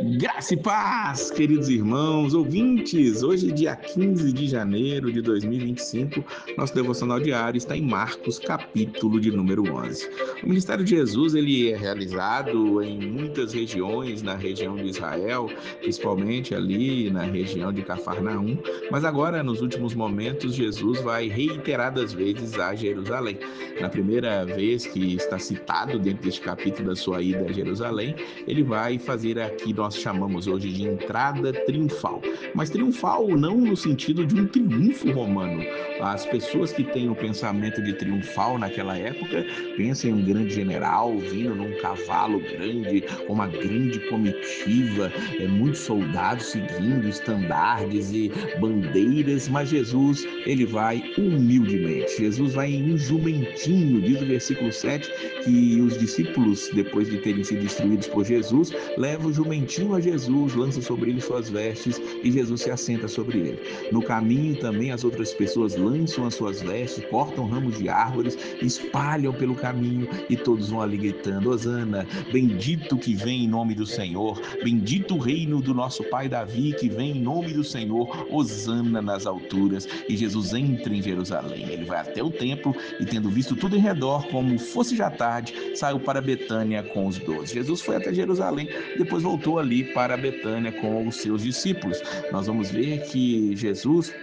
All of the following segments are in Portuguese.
Graça e paz, queridos irmãos, ouvintes. Hoje, dia 15 de janeiro de 2025, nosso devocional diário está em Marcos, capítulo de número 11. O ministério de Jesus ele é realizado em muitas regiões, na região de Israel, principalmente ali na região de Cafarnaum, mas agora, nos últimos momentos, Jesus vai reiteradas vezes a Jerusalém. Na primeira vez que está citado dentro deste capítulo da sua ida a Jerusalém, ele vai fazer aqui, nós chamamos hoje de entrada triunfal, mas triunfal não no sentido de um triunfo romano. As pessoas que têm o pensamento de triunfal naquela época pensam em um grande general vindo num cavalo grande, com uma grande comitiva, muitos soldados seguindo, estandardes e bandeiras, mas Jesus, ele vai humildemente. Jesus vai em um jumentinho, diz o versículo 7, que os discípulos, depois de terem sido instruídos por Jesus, levam o jumentinho a Jesus, lançam sobre ele suas vestes e Jesus se assenta sobre ele. No caminho também as outras pessoas lançam as suas vestes, cortam ramos de árvores, espalham pelo caminho e todos vão ali gritando: Hosana, bendito que vem em nome do Senhor, bendito o reino do nosso pai Davi que vem em nome do Senhor, Hosana nas alturas. E Jesus entra em Jerusalém, ele vai até o templo e, tendo visto tudo em redor como fosse já tarde, saiu para Betânia com os 12. Jesus foi até Jerusalém, depois voltou ali para Betânia com os seus discípulos. Nós vamos ver que Jesus,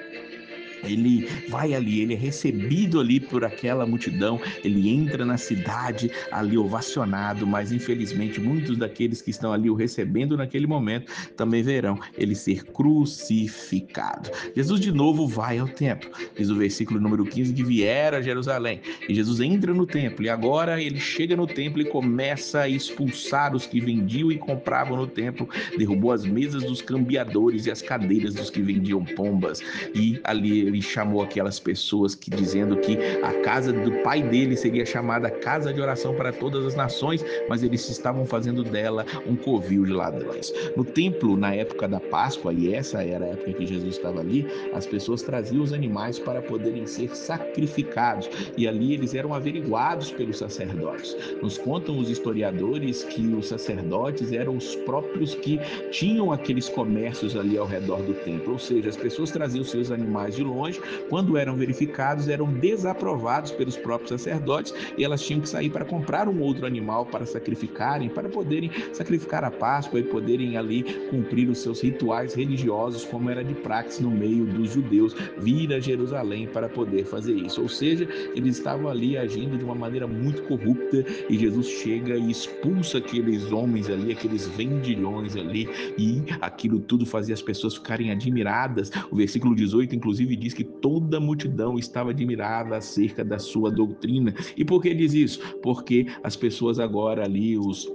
ele vai ali, ele é recebido ali por aquela multidão, ele entra na cidade ali ovacionado, mas infelizmente muitos daqueles que estão ali o recebendo naquele momento também verão ele ser crucificado. Jesus de novo vai ao templo, diz o versículo número 15 que vieram a Jerusalém, e Jesus entra no templo, e agora ele chega no templo e começa a expulsar os que vendiam e compravam no templo, derrubou as mesas dos cambiadores e as cadeiras dos que vendiam pombas, e ali ele chamou aquelas pessoas que, dizendo que a casa do pai dele seria chamada casa de oração para todas as nações, mas eles estavam fazendo dela um covil de ladrões. No templo, na época da Páscoa, e essa era a época que Jesus estava ali, as pessoas traziam os animais para poderem ser sacrificados, e ali eles eram averiguados pelos sacerdotes. Nos contam os historiadores que os sacerdotes eram os próprios que tinham aqueles comércios ali ao redor do templo, ou seja, as pessoas traziam seus animais de longe, quando eram verificados, eram desaprovados pelos próprios sacerdotes e elas tinham que sair para comprar um outro animal para sacrificarem, para poderem sacrificar a Páscoa e poderem ali cumprir os seus rituais religiosos, como era de praxe no meio dos judeus, vir a Jerusalém para poder fazer isso. Ou seja, eles estavam ali agindo de uma maneira muito corrupta e Jesus chega e expulsa aqueles homens ali, aqueles vendilhões ali, e aquilo tudo fazia as pessoas ficarem admiradas. O versículo 18 inclusive diz que toda a multidão estava admirada acerca da sua doutrina. E por que diz isso? Porque as pessoas agora ali, os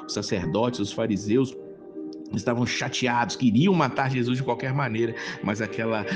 sacerdotes, os fariseus, estavam chateados, queriam matar Jesus de qualquer maneira, mas aquela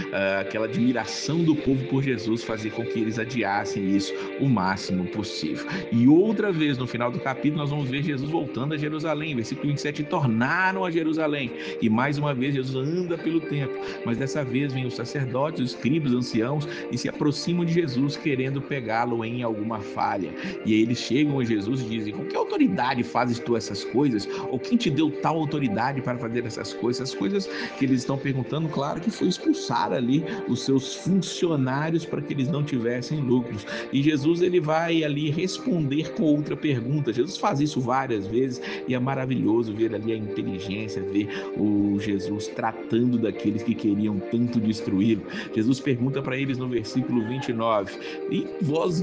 admiração do povo por Jesus fazia com que eles adiassem isso o máximo possível. E outra vez, no final do capítulo, nós vamos ver Jesus voltando a Jerusalém, versículo 27, tornaram a Jerusalém, e mais uma vez Jesus anda pelo templo, mas dessa vez vem os sacerdotes, os escribas, os anciãos, e se aproximam de Jesus, querendo pegá-lo em alguma falha, e aí eles chegam a Jesus e dizem: com que autoridade fazes tu essas coisas? Ou quem te deu tal autoridade para fazer essas coisas? As coisas que eles estão perguntando, claro que foi expulsar ali os seus funcionários para que eles não tivessem lucros. E Jesus, ele vai ali responder com outra pergunta. Jesus faz isso várias vezes e é maravilhoso ver ali a inteligência, ver o Jesus tratando daqueles que queriam tanto destruí-lo. Jesus pergunta para eles no versículo 29: e vós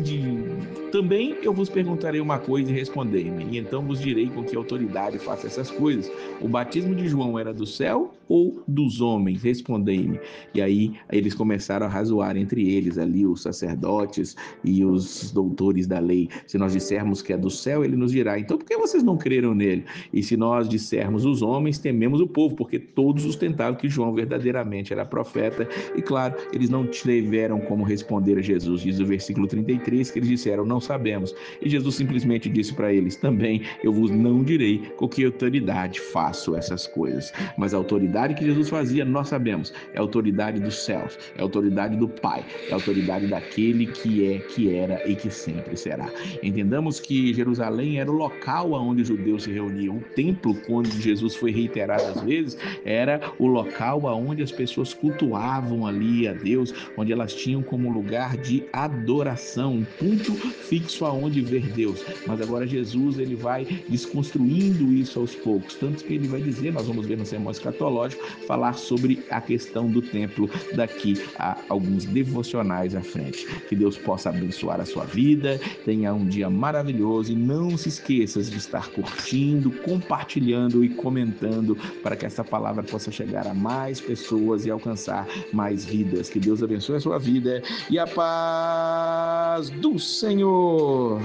também eu vos perguntarei uma coisa e respondei-me, e então vos direi com que autoridade faço essas coisas. O batismo de João era do céu ou dos homens? Respondei-me. E aí eles começaram a razoar entre eles ali, os sacerdotes e os doutores da lei. Se nós dissermos que é do céu, ele nos dirá: então por que vocês não creram nele? E se nós dissermos os homens, tememos o povo, porque todos sustentavam que João verdadeiramente era profeta. E claro, eles não tiveram como responder a Jesus. Diz o versículo 33 que eles disseram: não sabemos. E Jesus simplesmente disse para eles: também eu vos não direi com que autoridade faço essas coisas. Mas a autoridade autoridade que Jesus fazia, nós sabemos, é a autoridade dos céus, é a autoridade do Pai, é a autoridade daquele que é, que era e que sempre será. Entendamos que Jerusalém era o local onde os judeus se reuniam. O templo, onde Jesus foi reiteradas vezes, era o local onde as pessoas cultuavam ali a Deus, onde elas tinham como lugar de adoração, um ponto fixo aonde ver Deus. Mas agora Jesus, ele vai desconstruindo isso aos poucos, tanto que ele vai dizer, nós vamos ver no sermão escatológico, falar sobre a questão do templo daqui a alguns devocionais à frente. Que Deus possa abençoar a sua vida, tenha um dia maravilhoso e não se esqueça de estar curtindo, compartilhando e comentando para que essa palavra possa chegar a mais pessoas e alcançar mais vidas. Que Deus abençoe a sua vida e a paz do Senhor.